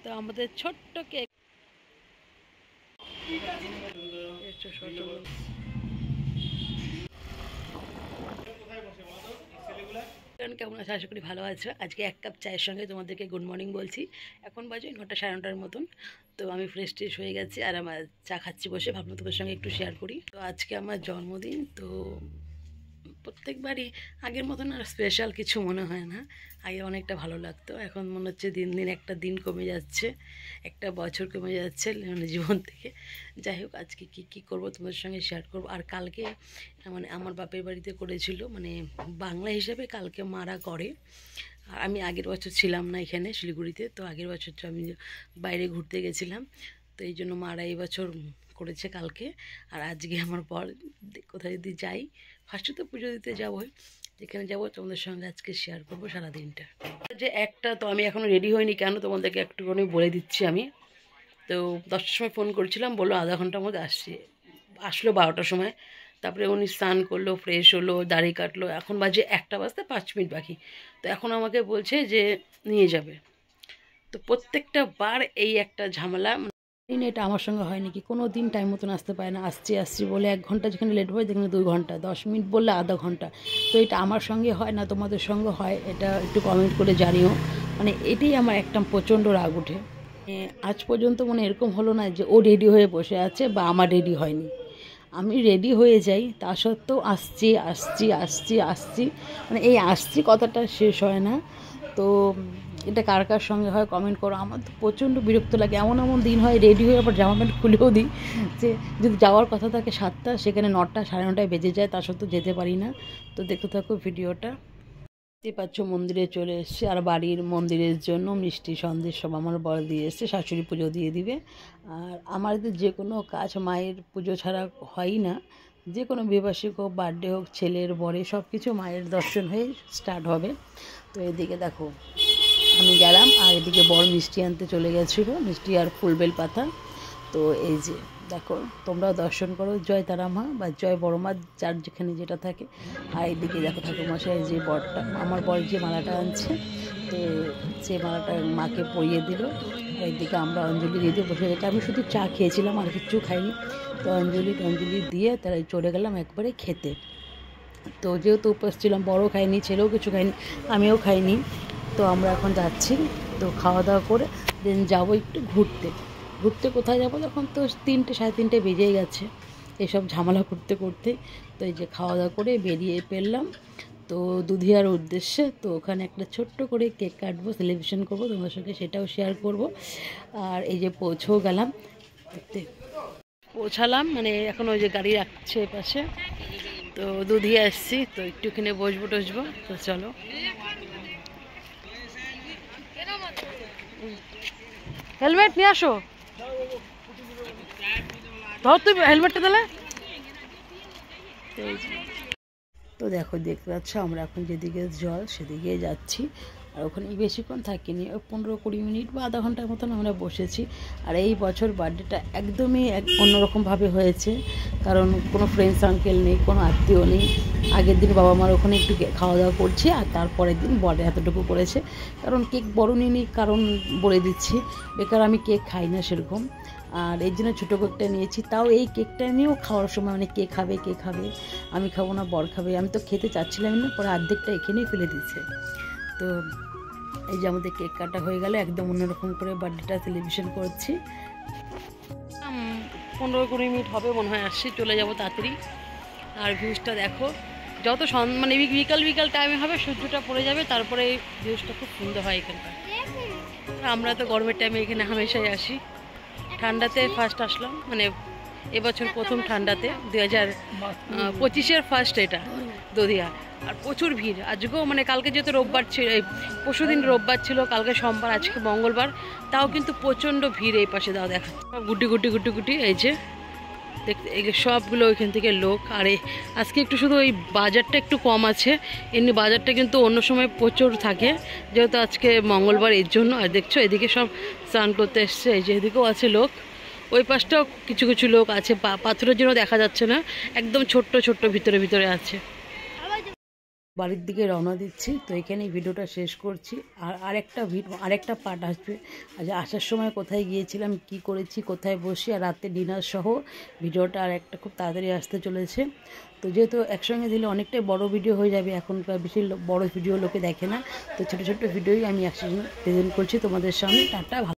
তো আমাদের ছোট্ট কেক কেমন আছে? আশা করি ভালো আছো। আজকে এক কাপ চায়ের সঙ্গে তোমাদেরকে গুড মর্নিং বলছি। এখন বাজে 9টা সাড়ে 9টার মতন। তো আমি ফ্রেশ ট্রেশ হয়ে গেছি আর আমার চা খাচ্ছি বসে, ভাবলাম তোমাদের সঙ্গে একটু শেয়ার করি। তো আজকে আমার জন্মদিন। তো প্রত্যেকবারই আগের মতন আর স্পেশাল কিছু মনে হয় না। আগে অনেকটা ভালো লাগতো, এখন মনে হচ্ছে দিন দিন একটা দিন কমে যাচ্ছে, একটা বছর কমে যাচ্ছে মানে জীবন থেকে। যাই হোক, আজকে কী করবো তোমাদের সঙ্গে শেয়ার করবো। আর কালকে মানে আমার বাপের বাড়িতে করেছিল, মানে বাংলা হিসাবে কালকে মারা করে। আর আমি আগের বছর ছিলাম না এখানে শিলিগুড়িতে, তো আগের বছর তো আমি বাইরে ঘুরতে গেছিলাম, তো এই জন্য মারা এই বছর করেছে কালকে। আর আজকে আমার পর কোথায় যদি যাই, ফার্স্টে তো পুজো দিতে যাবোই, যেখানে যাবো তোমাদের সঙ্গে আজকে শেয়ার করবো সারাদিনটা। যে একটা তো আমি এখনও রেডি হইনি, কেন তোমাদেরকে একটুখানি বলে দিচ্ছি। আমি তো 10টার সময় ফোন করছিলাম, বললো আধা ঘন্টার মধ্যে আসছি। আসলো 12টার সময়। তারপরে উনি স্নান করলো, ফ্রেশ হলো, দাড়ি কাটলো। এখন বাজে 1টা বাজতে 5 মিনিট বাকি। তো এখন আমাকে বলছে যে নিয়ে যাবে। তো প্রত্যেকটা বার এই একটা ঝামেলা। এটা আমার সঙ্গে হয় নাকি, কোনো দিন টাইম মতন আসতে পারে না। আসছি বলে 1 ঘন্টা যেখানে লেট হয়, যেখানে 2 ঘন্টা, 10 মিনিট বললে আধা ঘন্টা। তো এটা আমার সঙ্গে হয় না তোমাদের সঙ্গে হয়, এটা একটু কমেন্ট করে জানিও। মানে এটাই আমার একটা প্রচণ্ড রাগ ওঠে। আজ পর্যন্ত মানে এরকম হলো না যে ও রেডি হয়ে বসে আছে বা আমার রেডি হয়নি। আমি রেডি হয়ে যাই, তা সত্ত্বেও আসছি, মানে এই আসছি কথাটা শেষ হয় না। তো এটা কার কার সঙ্গে হয় কমেন্ট করো। আমার তো প্রচণ্ড বিরক্ত লাগে। এমন এমন দিন হয় রেডি হয়ে আবার জামা প্যান্ট খুলেও দিই, যে যদি যাওয়ার কথা থাকে 7টা, সেখানে 9টা সাড়ে 9টায় বেজে যায়, তা সত্ত্বেও যেতে পারি না। তো দেখতে থাকো ভিডিওটা। দেখতে পাচ্ছ মন্দিরে চলে এসছে, আর বাড়ির মন্দিরের জন্য মিষ্টি সন্দেশ সব আমার বর দিয়ে এসছে। শাশুড়ি পুজো দিয়ে দিবে। আর আমাদের যে কোনো কাজ মায়ের পুজো ছাড়া হয়ই না। যে কোনো বিবাহিক হোক, বার্থডে হোক, ছেলের বরে, সব কিছু মায়ের দর্শন হয়ে স্টার্ট হবে। তো এদিকে দেখো আমি গেলাম, আর এদিকে বর মিষ্টি আনতে চলে গেছিলো, মিষ্টি আর ফুলবেল পাতা। তো এই যে দেখো, তোমরাও দর্শন করো, জয় তারা মা বা জয় বড় মা, যার যেখানে যেটা থাকে। আর এইদিকে দেখো ঠাকুরমশাই যে বরটা, আমার বর যে মালাটা আনছে, তো সে মালাটা মাকে পরিয়ে দিল। আর এইদিকে আমরা অঞ্জলি দিয়ে বসে গেছি। আমি শুধু চা খেয়েছিলাম, আর কিচ্ছু খাইনি। তো অঞ্জলি দিয়ে তারা চলে গেলাম একবারে খেতে। তো যেহেতু উপোস ছিলাম, বড়ও খাইনি, ছেলেও কিছু খাইনি, আমিও খাইনি। তো আমরা এখন যাচ্ছি, তো খাওয়া দাওয়া করে দেন যাবো একটু ঘুরতে কোথায় যাবো, তখন তো 3টে সাড়ে 3টে বেজেই গেছে এসব ঝামেলা করতে করতে। তো এই যে খাওয়া দাওয়া করে বেরিয়ে পেলাম তো দুধিয়ার উদ্দেশ্যে। তো ওখানে একটা ছোট্ট করে কেক কাটবো, সেলিব্রেশন করবো, তোমার সঙ্গে সেটাও শেয়ার করব। আর এই যে পৌঁছেও গেলাম, পৌঁছালাম, মানে এখন ওই যে গাড়ি রাখছে পাশে। তো দুধিয়া এসছি, তো একটুখানি বসবো টসবো। তো চলো, হেলমেট নিয়ে আসো, ধর তুই হেলমেটটা দিলে। তো দেখো, দেখতে পাচ্ছ আমরা এখন যেদিকে জল সেদিকে যাচ্ছি। আর ওখানে বেশিক্ষণ থাকিনি, ওই 15-20 মিনিট বা আধা ঘন্টার মতন আমরা বসেছি। আর এই বছর বার্থডেটা একদমই অন্যরকমভাবে হয়েছে, কারণ কোনো ফ্রেন্ডস আঙ্কেল নেই, কোনো আত্মীয় নেই। আগের দিন বাবা মার ওখানে একটু খাওয়া দাওয়া করছি, আর তারপরের দিন বড় এতটুকু করেছে। কারণ কেক বড় নিই, কারণ বলে দিচ্ছি বেকার আমি কেক খাই না সেরকম। আর এই জন্য ছোটো কেকটা নিয়েছি। তাও এই কেকটা নিয়েও খাওয়ার সময় মানে কে খাবে, আমি খাবো না বর খাবে, আমি তো খেতে চাচ্ছিলাম না, পরে অর্ধেকটা এখানেই ফেলে দিচ্ছে। তো এই যে আমাদের কেক কাটা হয়ে গেল, একদম অন্যরকম করে বার্থডেটা সেলিব্রেশন করছি। 15-20 মিনিট হবে মনে হয়, আসছি, চলে যাবো তাড়াতাড়ি। আর ভিউজটা দেখো, যত মানে বিকাল টাইমে হবে, সূর্যটা পড়ে যাবে, তারপরে ভিউজটা খুব সুন্দর হয় এখানকার। আমরা তো গরমের টাইমে এখানে হামেশাই আসি। ঠান্ডাতে ফার্স্ট আসলাম, মানে এবছর প্রথম ঠান্ডাতে, 2025-এর ফার্স্ট এটা দধিয়া। আর প্রচুর ভিড় আজকেও, মানে কালকে যেহেতু রোববার ছিল, পরশুদিন রোববার ছিল, কালকে সোমবার, আজকে মঙ্গলবার, তাও কিন্তু প্রচণ্ড ভিড় এই পাশে। দাও দেখা সব গুটি এই যে দেখতে, এই সবগুলো ওইখান থেকে লোক। আর আজকে একটু শুধু ওই বাজারটা একটু কম আছে, এমনি বাজারটা কিন্তু অন্য সময় প্রচুর থাকে, যেহেতু আজকে মঙ্গলবার, এর জন্য। আর দেখছো এদিকে সব স্নান করতে এসছে, এই যে এদিকেও আছে লোক, ওই পাশটাও কিছু লোক আছে। পাথরের জন্য দেখা যাচ্ছে না, একদম ছোট্ট ভিতরে আছে। বাড়ির দিকে রওনা দিচ্ছি। তো এখানেই ভিডিওটা শেষ করছি। আর আরেকটা পার্ট আসবে, আজ আসার সময় কোথায় গিয়েছিলাম, কি করেছি, কোথায় বসি, আর রাতে ডিনার সহ ভিডিওটা আর একটা খুব তাড়াতাড়ি আসতে চলেছে। তো যেহেতু একসঙ্গে দিলে অনেকটাই বড় ভিডিও হয়ে যাবে, এখনকার বেশি বড় ভিডিও লোকে দেখে না, তো ছোটো ছোটো ভিডিওই আমি একসঙ্গে প্রেজেন্ট করছি তোমাদের সামনে। টাটা।